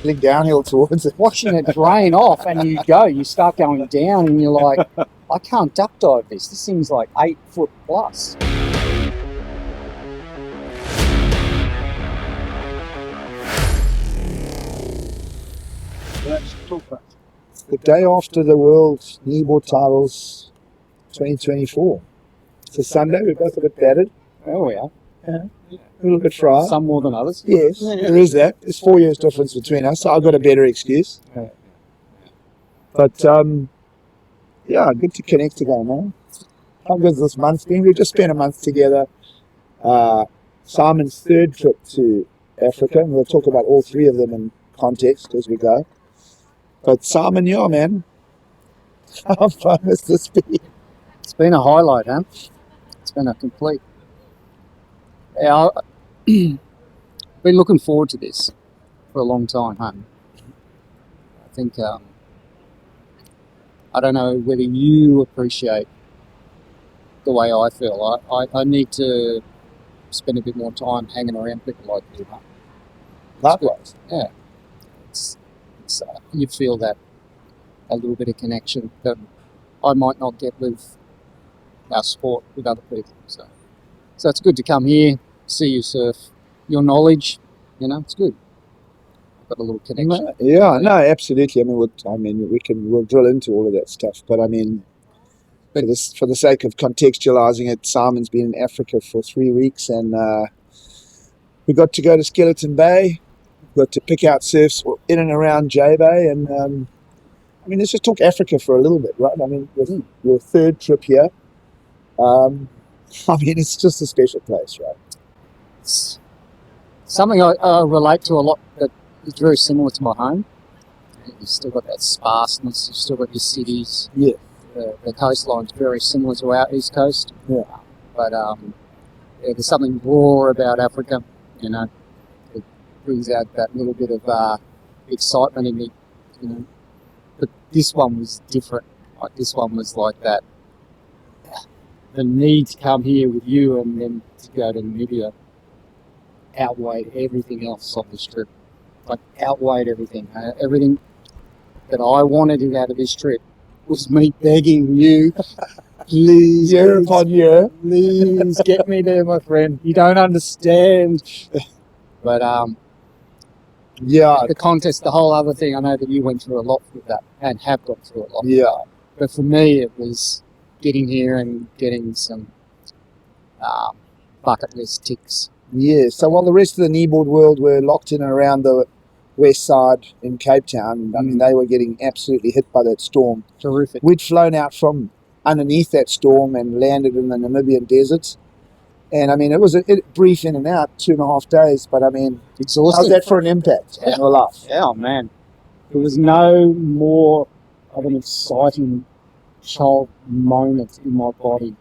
heading downhill towards it. Watching it drain off, and you start going down, and you're like, I can't duck dive this. This thing's like 8 foot plus. The day after the World Kneeboard Titles 2024. It's a Sunday. We're both a bit battered. Oh, yeah. A little bit fried. Some more than others. Yes, there is that. There's 4 years difference between us, so I've got a better excuse. But, yeah, good to connect again, man. How good's this month been? We've just spent a month together. Simon's third trip to Africa, and we'll talk about all 3 of them in context as we go. But Simon, yeah, man, how fun has this been? It's been a highlight, huh? It's been a complete... Yeah, I've been looking forward to this for a long time, huh? I think, I don't know whether you appreciate the way I feel. I need to spend a bit more time hanging around people like you, huh? Likewise. Yeah. It's you feel that a little bit of connection that I might not get with our sport with other people. So it's good to come here, see you surf, your knowledge, it's good. I've got a little connection. Yeah, no, absolutely. We'll drill into all of that stuff, but for the sake of contextualizing it, Simon's been in Africa for 3 weeks, and we got to go to Skeleton Bay. Got to pick out surfs in and around J Bay, and let's just talk Africa for a little bit, right? Your third trip here. It's just a special place, right? It's something I relate to a lot that is very similar to my home. You've still got that sparseness, you've still got your cities. Yeah. The coastline's very similar to our east coast. Yeah. But there's something raw about Africa, It brings out that little bit of excitement in me, But this one was different. Like, this one was like that. The need to come here with you and then to go to Namibia outweighed everything else on this trip. Like, outweighed everything. Everything that I wanted out of this trip was me begging you, please, year upon year, please get me there, my friend. You don't understand. But yeah, the contest, the whole other thing, I know that you went through a lot with that and have gone through a lot. Yeah. But for me, it was getting here and getting some bucket list ticks. Yeah, so while the rest of the kneeboard world were locked in and around the west side in Cape Town, they were getting absolutely hit by that storm. Terrific. We'd flown out from underneath that storm and landed in the Namibian deserts. And it was a brief in and out, 2.5 days, but exhausting. How's that for an impact on your life? Yeah, man. There was no more of an exciting child moment in my body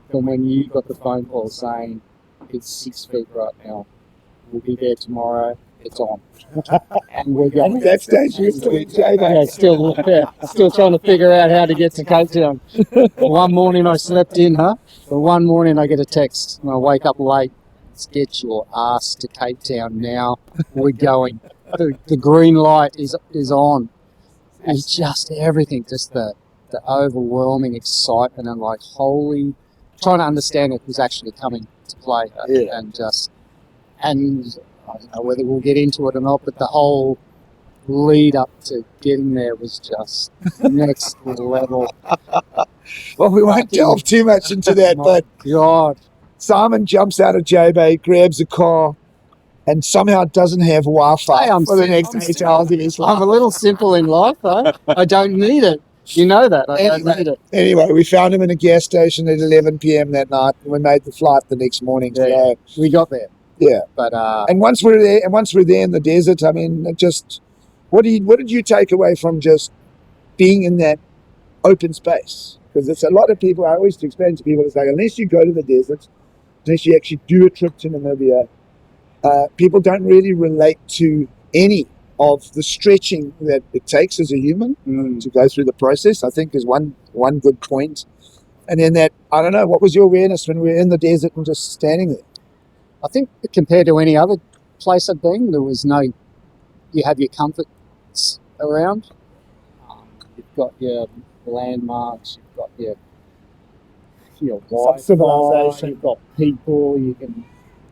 than when you got the phone call saying, it's 6 feet right now. We'll be there tomorrow. It's on. And we're going. At that stage, you were still in J-Bay. Still trying to figure out how to get to Cape Town. One morning I slept in, But one morning I get a text and I wake up late. Let's get your ass to Cape Town now. We're going. The green light is on. And just everything, just the overwhelming excitement and trying to understand it was actually coming to play. Yeah. And I don't know whether we'll get into it or not, but the whole lead up to getting there was just next level. Well, we won't delve too much into that, but God, Simon jumps out of J-Bay, grabs a car, and somehow doesn't have Wi-Fi for the next 8 hours of his life. I'm a little simple in life, though. I don't need it. You know that. I don't need it. Anyway, we found him in a gas station at 11 p.m. that night, and we made the flight the next morning. Yeah, we got there. Yeah, but and once we're there in the desert, what did you take away from just being in that open space? Because it's a lot of people. I always explain to people, it's like, unless you go to the desert, unless you actually do a trip to Namibia, people don't really relate to any of the stretching that it takes as a human to go through the process. I think is one good point. And then I don't know, what was your awareness when we were in the desert and just standing there? I think compared to any other place I'd been, there was no you have your comforts around. You've got your landmarks, you've got your Wi-Fi, civilization. you've got people,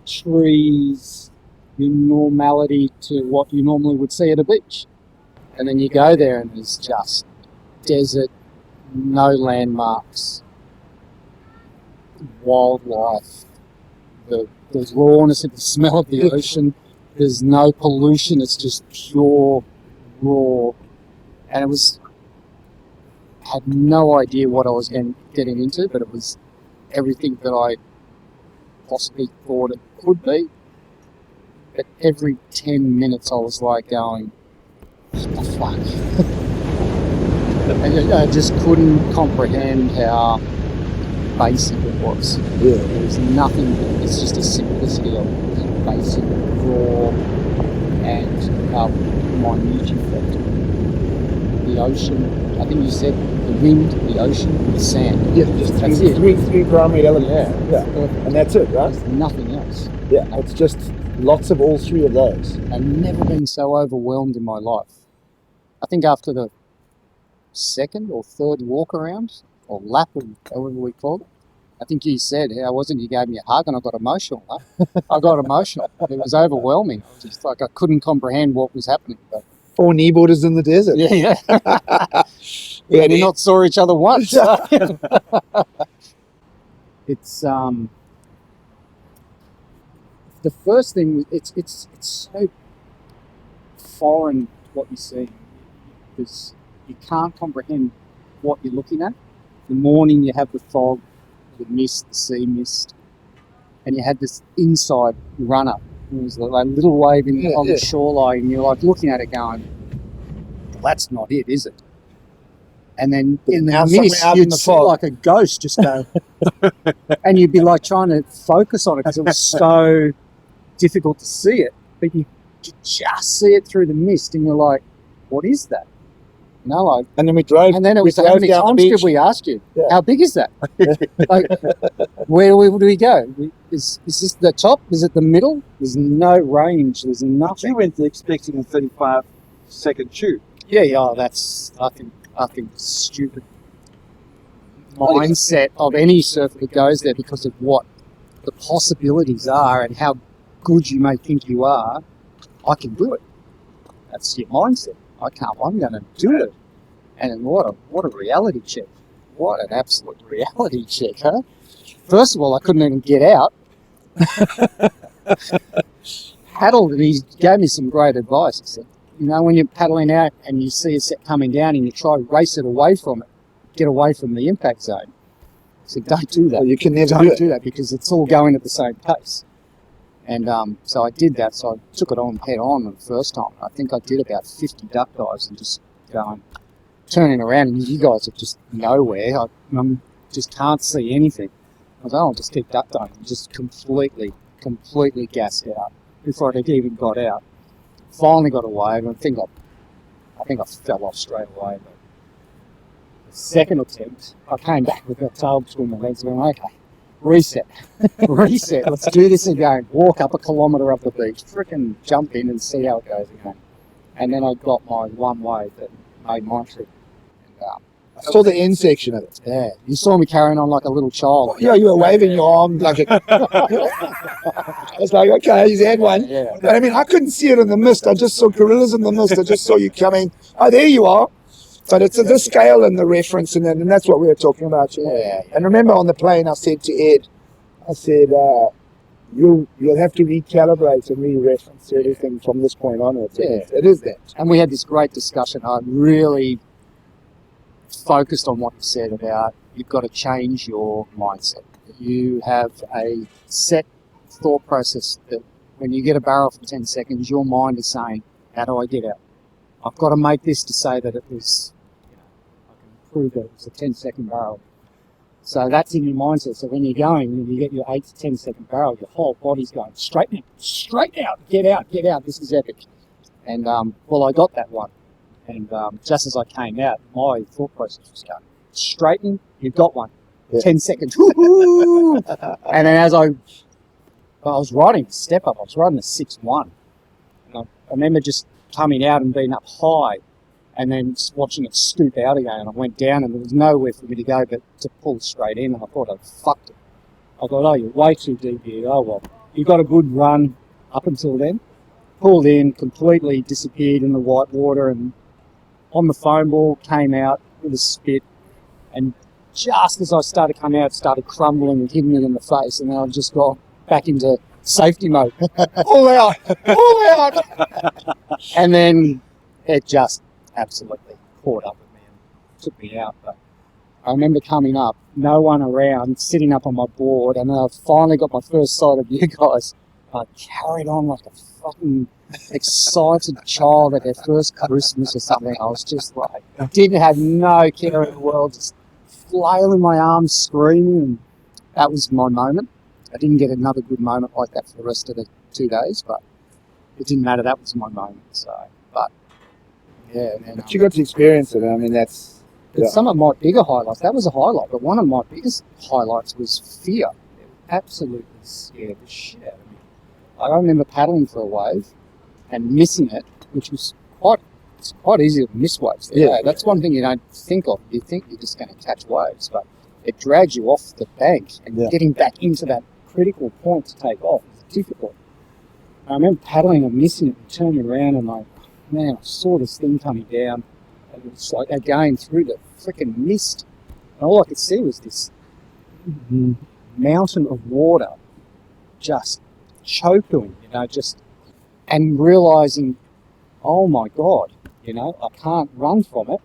trees, your normality to what you normally would see at a beach. And then you go there and there's just desert, no landmarks, wildlife, the rawness of the smell of the ocean. There's no pollution, it's just pure, raw. And I had no idea what I was getting into, but it was everything that I possibly thought it could be. But every 10 minutes I was like going, what the fuck? And I just couldn't comprehend how basic it was. Yeah. There was nothing, it's just a simplicity of it. Basic, raw, and minute effect. The ocean, I think you said the wind, the ocean, the sand. Yeah, just That's three primary elements. Yeah. And that's it, right? There's nothing else. Yeah, it's just lots of all three of those. I've never been so overwhelmed in my life. I think after the second or third walk around, or lap, or however we call it, I think you said, how wasn't you gave me a hug and I got emotional. Huh? I got emotional. It was overwhelming. Just like I couldn't comprehend what was happening. But 4 kneeboarders in the desert. yeah. We had We not saw each other once. It's the first thing. It's so foreign what you see because you can't comprehend what you're looking at. In the morning you have the fog, the mist, the sea mist, and you had this inside runner. It was like a little wave on the shoreline, and you're like looking at it going, well, that's not it, is it? And then in the mist, you'd see like a ghost just go, and you'd be like trying to focus on it because it was so difficult to see it, but you just see it through the mist, and you're like, what is that? You know, like, and then we drove. and then it was how many times did we ask you? Yeah. How big is that? Like, where do we go? Is this the top? Is it the middle? There's no range. There's nothing. You went expecting a 35-second shoot. Yeah. That's I think stupid mindset of any surfer that goes there because of what the possibilities are and how good you may think you are. I can do it. That's your mindset. I can't. I'm going to do it. And what a reality check. What an absolute reality check, huh? First of all, I couldn't even get out. Paddled, and he gave me some great advice. He said, you know, when you're paddling out and you see a set coming down and you try to race it away from it, get away from the impact zone. He said, don't do that. Well, you can never Don't do that because it's all going at the same pace. And so I did that. So I took it on head on the first time. I think I did about 50 duck dives and just going, turning around, and you guys are just nowhere. I just can't see anything. I was, I'll just keep duck diving. Just completely gassed out before I even got out. Finally got away, and I think I fell off straight away. But the second attempt, I came back with that tail between my legs, going, okay. Reset. Let's do this again. Walk up a kilometre up the beach, frickin' jump in and see how it goes again. And then I got my one wave that made my trip. And, I saw the end section of it. yeah, you saw me carrying on like a little child. Yeah, you were waving your arm like a... I was like, okay, he's had one. Yeah. I mean, I couldn't see it in the mist. I just saw gorillas in the mist. I just saw you coming. Oh, there you are. But it's the scale and the reference, and that's what we were talking about. Yeah. And remember on the plane, I said to Ed, I said, you'll have to recalibrate and re-reference everything from this point onwards. Yeah. It is that. And we had this great discussion. I really focused on what you said about you've got to change your mindset. You have a set thought process that when you get a barrel for 10 seconds, your mind is saying, how do I get out? I've got to make this to say that it was, I can prove that it was a 10-second barrel. So that's in your mindset. So when you're going, when you get your 8 to 10 second barrel, your whole body's going, straighten out, get out, this is epic. And, well, I got that one. And just as I came out, my thought process was going, straighten, you've got one. Yeah. 10 seconds, woohoo! And then as I was riding the step up, I was riding the 6-1. And I remember just coming out and being up high and then watching it scoop out again. I went down and there was nowhere for me to go but to pull straight in, and I thought I'd fucked it. I thought, oh, you're way too deep here. Oh, well, you got a good run up until then. Pulled in, completely disappeared in the white water, and on the foam ball, came out with a spit, and just as I started coming out, it started crumbling and hitting me in the face, and then I just got back into safety mode. Pull out! Pull out! And then it just absolutely caught up with me and took me out. But I remember coming up, no one around, sitting up on my board, and then I finally got my first sight of you guys. I carried on like a fucking excited child at their first Christmas or something. I was just like, didn't have no care in the world, just flailing my arms, screaming, and that was my moment. I didn't get another good moment like that for the rest of the 2 days, but it didn't matter. That was my moment. So, but yeah, man. But you got to experience it. I mean, that's some of my bigger highlights. That was a highlight, but one of my biggest highlights was fear. It absolutely scared the shit out of me. I remember paddling for a wave and missing it, which was quite easy to miss waves. Yeah, that's one thing you don't think of. You think you're just going to catch waves, but it drags you off the bank, and getting back into that critical point to take off is difficult. I remember paddling and missing it and turning around and like, man, I saw this thing coming down, and it was like again through the freaking mist, and all I could see was this mountain of water just choking, and realising, oh my God, I can't run from it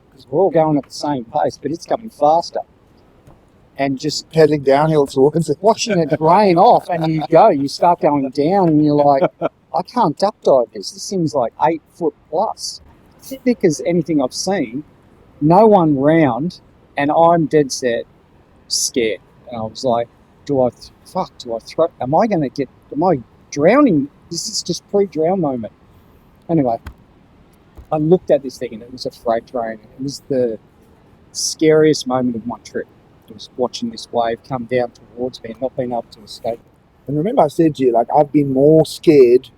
because we're all going at the same pace, but it's coming faster. And just pedaling downhill towards it, watching it drain off, and you start going down, and you're like, I can't duck dive this. This thing's like 8 foot plus. Thick as anything I've seen, no one round, and I'm dead set scared. And I was like, do I throw? Am I drowning? This is just pre-drown moment. Anyway, I looked at this thing and it was a freight train. It was the scariest moment of my trip. It was watching this wave come down towards me and not being able to escape. And remember I said to you, like, I've been more scared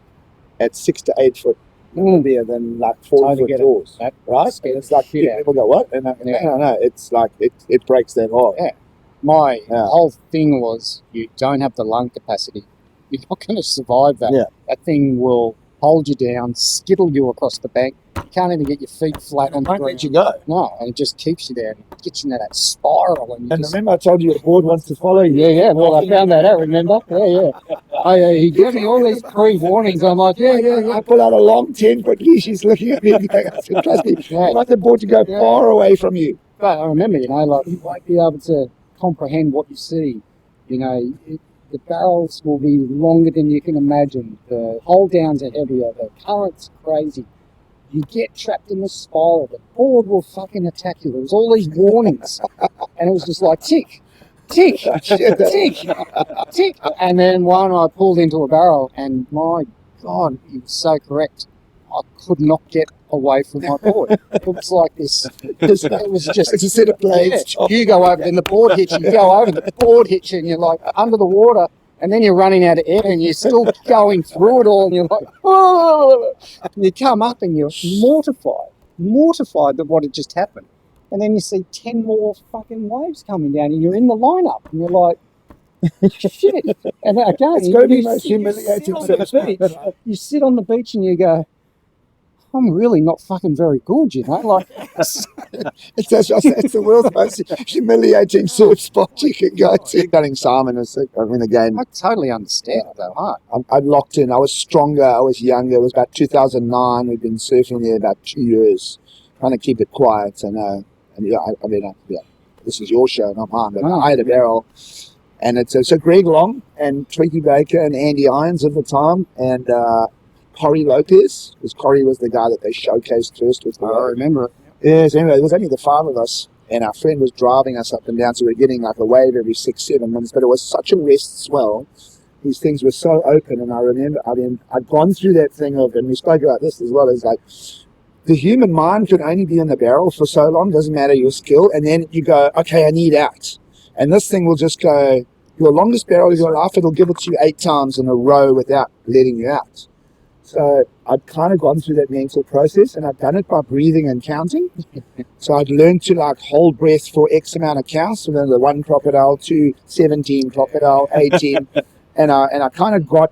at 6 to 8 foot Namibia than like 4 foot doors. Right? And it's like, people go, what? And no, it's like, it breaks that heart. Yeah. My whole thing was, you don't have the lung capacity. You're not going to survive that. Yeah. That thing will hold you down, skittle you across the bank. You can't even get your feet flat on the ground. Won't let you go. No, and it just keeps you there and gets you into that spiral. And remember I told you the board wants to follow you. Yeah. Well, I found that out, remember? Yeah. He gave me all these pre-warnings. I'm like, yeah. I pull out a long 10-foot leash. He's looking at me and going, trust me, I want the board to go far away from you. But I remember, you won't be able to comprehend what you see. The barrels will be longer than you can imagine. The hold downs are heavier. The current's crazy. You get trapped in the spiral. The board will fucking attack you. There was all these warnings. And it was just like, tick, tick, tick, tick. And then one I pulled into a barrel, and my God, he was so correct. I could not get away from my board. It was like this. It was just... It's a set of blades. Yeah, you go over, and the board hits you. You go over, the board hits you, and you're like under the water, and then you're running out of air, and you're still going through it all, and you're like, oh! And you come up, and you're mortified that what had just happened. And then you see 10 more fucking waves coming down, and you're in the lineup, and you're like, shit. And again, it's going to be the most humiliating thing. You sit on the beach, and you go, I'm really not fucking very good, Like, it's the world's most humiliating surf spot you can go to. Cutting salmon again. I totally understand it though, huh? I locked in. I was stronger. I was younger. It was about 2009. We'd been surfing there about 2 years, trying to keep it quiet. And this is your show, not mine. But I had a barrel, and it's so Greg Long and Tweaky Baker and Andy Irons at the time, and Corey Lopez, because Corey was the guy that they showcased first with the I remember it. Yes, anyway, it was only the 5 of us, and our friend was driving us up and down, so we were getting like a wave every 6-7 minutes, but it was such a rest swell. These things were so open, and I remember, I'd gone through that thing of, and we spoke about this as well, as like, the human mind could only be in the barrel for so long, doesn't matter your skill, and then you go, okay, I need out. And this thing will just go, your longest barrel of your life, it'll give it to you 8 times in a row without letting you out. So I'd kind of gone through that mental process, and I'd done it by breathing and counting. So I'd learned to like hold breath for X amount of counts, and then the 1 crocodile, 2, 17 crocodile, 18, and I kind of got.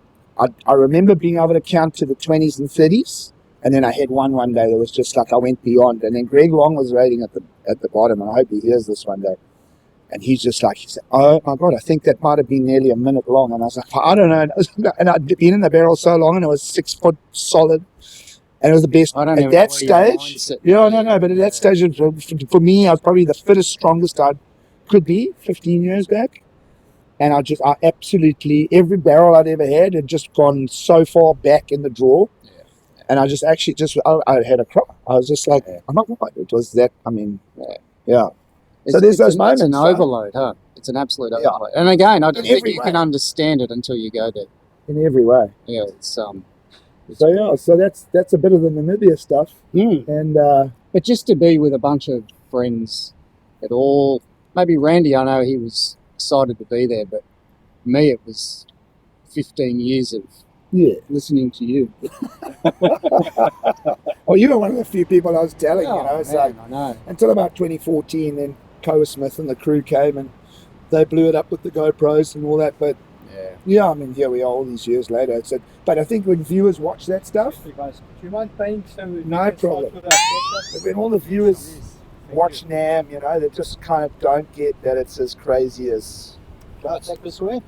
I remember being able to count to the 20s and 30s, and then I had one day that was just like I went beyond. And then Greg Long was rating at the bottom, and I hope he hears this one day. And he's just like, he said, "Oh my God, I think that might have been nearly a minute long." And I was like, "I don't know." And I'd been in the barrel so long, and it was 6 foot solid, and it was the best I don't at even that know where your stage. mindset- Yeah, no. But at that stage, for me, I was probably the fittest, strongest I could be 15 years back. And I absolutely, every barrel I'd ever had just gone so far back in the draw. And I just actually I had a cry. I was just like, I'm not right. It was that, I mean, yeah. So there's those moments. It's an overload, huh? It's an absolute overload. And again, I don't think you can understand it until you go there. In every way. Yeah, it's so that's a bit of the Namibia stuff. And but just to be with a bunch of friends at all, maybe Randy, I know he was excited to be there, but me it was 15 years of listening to you. Well, you were one of the few people I was telling, It's like, I know. Until about 2014, then Koa Smith and the crew came and they blew it up with the GoPros and all that. But I mean, here we are all these years later. But I think when viewers watch that stuff, do you mind paying some? No problem. But when all the viewers watch NAM, they just kind of don't get that it's as crazy as. Take this away.